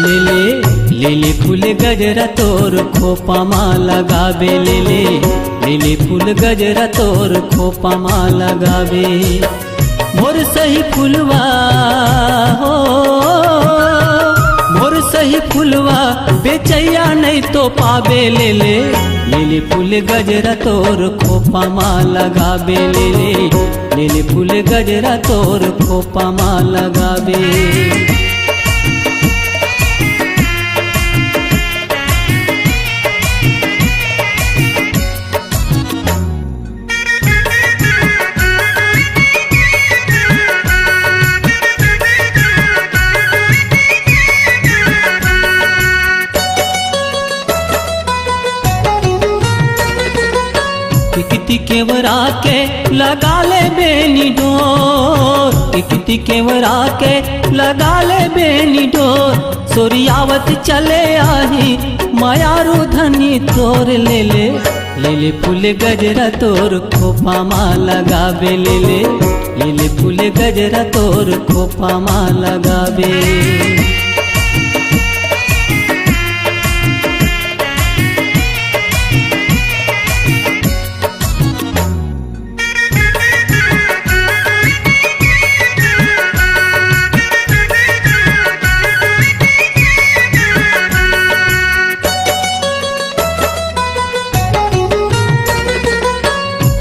ले फूल गजरा तोर खोपा मा लगावे ले फूल गजरा तोर खोपा मा लगावे। मोर सही फुलवा हो मोर सही फुलवा बेचैया नहीं तो पावे ले फूल गजरा तोर खोपा मा लगावे ले फूल गजरा तोर खोपा मा लगावे। टिकती केवरा के लगा ले बेनी डोर टिकती केवरा के लगा ले बेनी डोर। सोरियावत चले आही मायारू धनी तोर ले फूल गजरा तोर खोपा मा लगावे ले फूल गजरा तोर खोपा मा लगावे।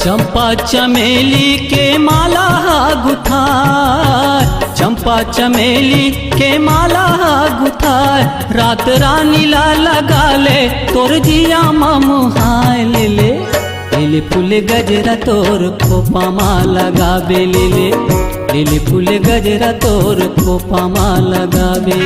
चंपा चमेली के माला गुथार चंपा चमेली के माला गुथार। रात रानी ला लगा ले तोर जिया मुहाय ले फूल गजरा तोर खोपा मा लगावे ले फूल गजरा तोर खोपा मा लगावे।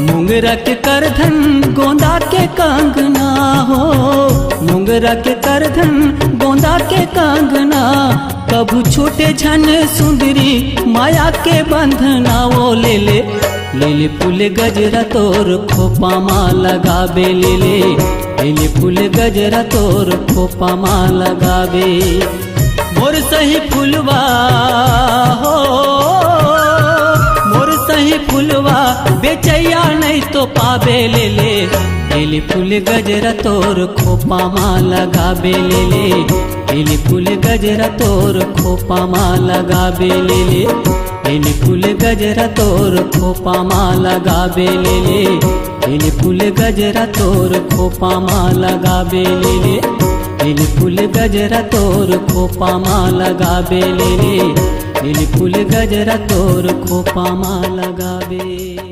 मुंगरा के करधन गोंदा के कंगना हो मुंगरा के करधन गोंदा के कंगना। कभू छूटे झन सुंदरी माया के बंधना वो ले फूल गजरा तोर खोपा मा लगावे ले फूल गजरा तोर खोपा मा लगावे। मोर सही फुलवा हो मोर सही फुलवा बेचैया नहीं तो पावे ले फूल गजरा तोर खोपा मा लगावे ले फूल गजरा तोर खोपा मा लगावे ले फूल गजरा तोर खोपा मा लगावे ले फूल गजरा तोर खोपा मा लगावे ले फूल गजरा तोर खोपा मा लगावे ले फूल गजरा तोर खोपा मा लगावे।